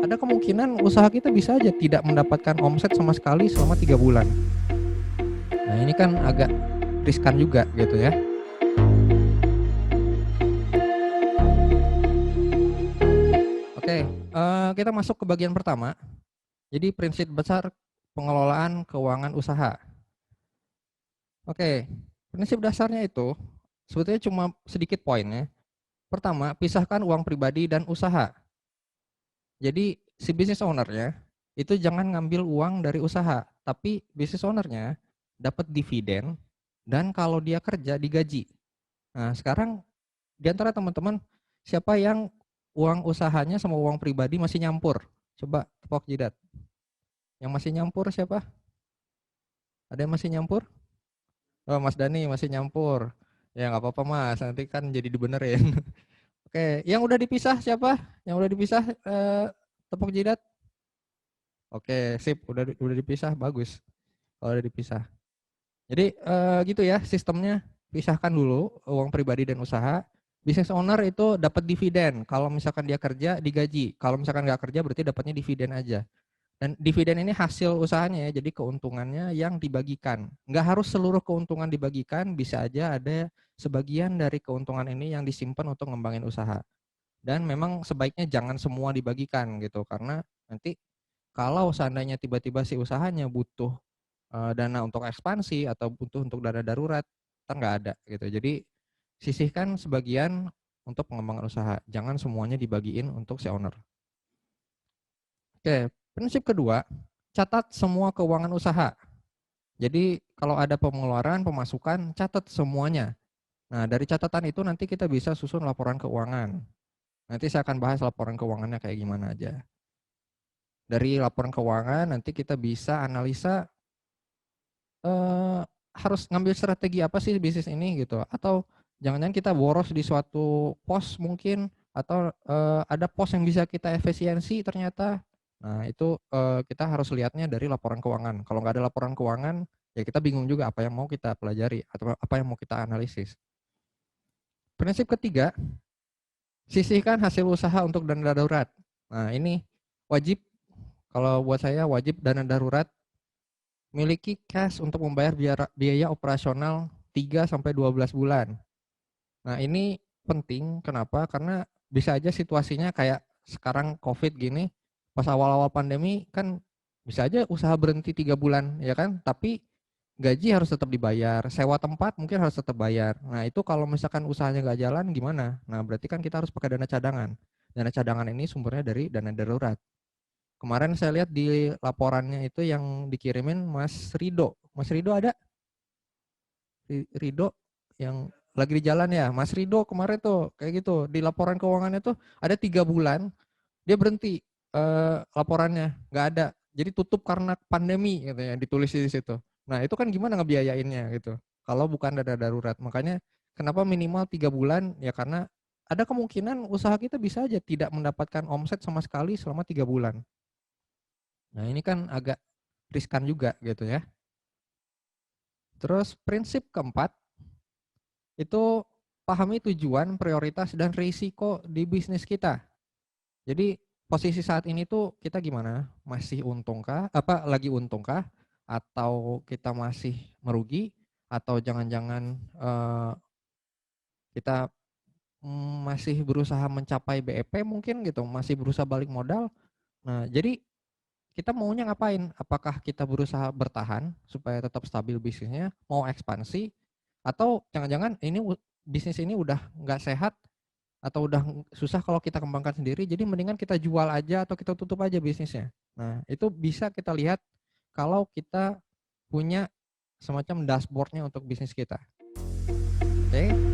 ada kemungkinan usaha kita bisa aja tidak mendapatkan omset sama sekali selama 3 bulan. Nah, ini kan agak riskan juga gitu ya. Oke, kita masuk ke bagian pertama. Jadi prinsip besar pengelolaan keuangan usaha. Oke, prinsip dasarnya itu sebetulnya cuma sedikit poinnya. Pertama, pisahkan uang pribadi dan usaha. Jadi si business owner-nya itu jangan ngambil uang dari usaha, tapi business owner-nya dapat dividen dan kalau dia kerja digaji. Nah, sekarang di antara teman-teman siapa yang uang usahanya sama uang pribadi masih nyampur? Coba tepok jidat. Yang masih nyampur siapa? Ada yang masih nyampur? Oh, Mas Dani masih nyampur. Ya nggak apa-apa Mas, nanti kan jadi dibenerin. Oke, yang udah dipisah siapa? Yang udah dipisah tepuk jidat. Oke, sip, udah dipisah, bagus. Kalau udah dipisah. Jadi gitu ya sistemnya, pisahkan dulu uang pribadi dan usaha. Business owner itu dapat dividen. Kalau misalkan dia kerja digaji. Kalau misalkan nggak kerja berarti dapatnya dividen aja. Dan dividen ini hasil usahanya ya, jadi keuntungannya yang dibagikan. Nggak harus seluruh keuntungan dibagikan, bisa aja ada sebagian dari keuntungan ini yang disimpan untuk ngembangin usaha. Dan memang sebaiknya jangan semua dibagikan gitu, karena nanti kalau seandainya tiba-tiba si usahanya butuh dana untuk ekspansi atau butuh untuk dana darurat, kita nggak ada gitu. Jadi sisihkan sebagian untuk pengembangan usaha, jangan semuanya dibagiin untuk si owner. Oke, prinsip kedua, catat semua keuangan usaha. Jadi kalau ada pengeluaran, pemasukan, catat semuanya. Nah, dari catatan itu nanti kita bisa susun laporan keuangan. Nanti saya akan bahas laporan keuangannya kayak gimana aja. Dari laporan keuangan nanti kita bisa analisa harus ngambil strategi apa sih bisnis ini gitu. Atau jangan-jangan kita boros di suatu pos mungkin, atau ada pos yang bisa kita efisiensi ternyata. Nah, itu kita harus lihatnya dari laporan keuangan. Kalau nggak ada laporan keuangan, ya kita bingung juga apa yang mau kita pelajari atau apa yang mau kita analisis. Prinsip ketiga, sisihkan hasil usaha untuk dana darurat. Nah, ini wajib, kalau buat saya wajib dana darurat, miliki cash untuk membayar biaya operasional 3 sampai 12 bulan. Nah, ini penting kenapa? Karena bisa aja situasinya kayak sekarang Covid gini, pas awal-awal pandemi kan bisa aja usaha berhenti 3 bulan ya kan, tapi gaji harus tetap dibayar, sewa tempat mungkin harus tetap bayar. Nah, itu kalau misalkan usahanya nggak jalan gimana? Nah, berarti kan kita harus pakai dana cadangan. Dana cadangan ini sumbernya dari dana darurat. Kemarin saya lihat di laporannya itu yang dikirimin Mas Rido. Mas Rido ada? Rido yang lagi di jalan ya. Mas Rido kemarin tuh kayak gitu. Di laporan keuangannya tuh ada 3 bulan dia berhenti laporannya, nggak ada. Jadi tutup karena pandemi gitu ya, ditulis di situ. Nah, itu kan gimana ngebiayainnya gitu. Kalau bukan dana darurat. Makanya kenapa minimal 3 bulan ya, karena ada kemungkinan usaha kita bisa aja tidak mendapatkan omset sama sekali selama 3 bulan. Nah, ini kan agak riskan juga gitu ya. Terus prinsip keempat, itu pahami tujuan, prioritas, dan risiko di bisnis kita. Jadi posisi saat ini tuh kita gimana? Masih untungkah? Apa lagi untungkah? Atau kita masih merugi? Atau jangan-jangan kita masih berusaha mencapai BEP mungkin gitu, masih berusaha balik modal. Nah, jadi kita maunya ngapain? Apakah kita berusaha bertahan supaya tetap stabil bisnisnya, mau ekspansi, atau jangan-jangan ini bisnis ini udah nggak sehat atau udah susah kalau kita kembangkan sendiri, jadi mendingan kita jual aja atau kita tutup aja bisnisnya. Nah, itu bisa kita lihat kalau kita punya semacam dashboardnya untuk bisnis kita. Oke.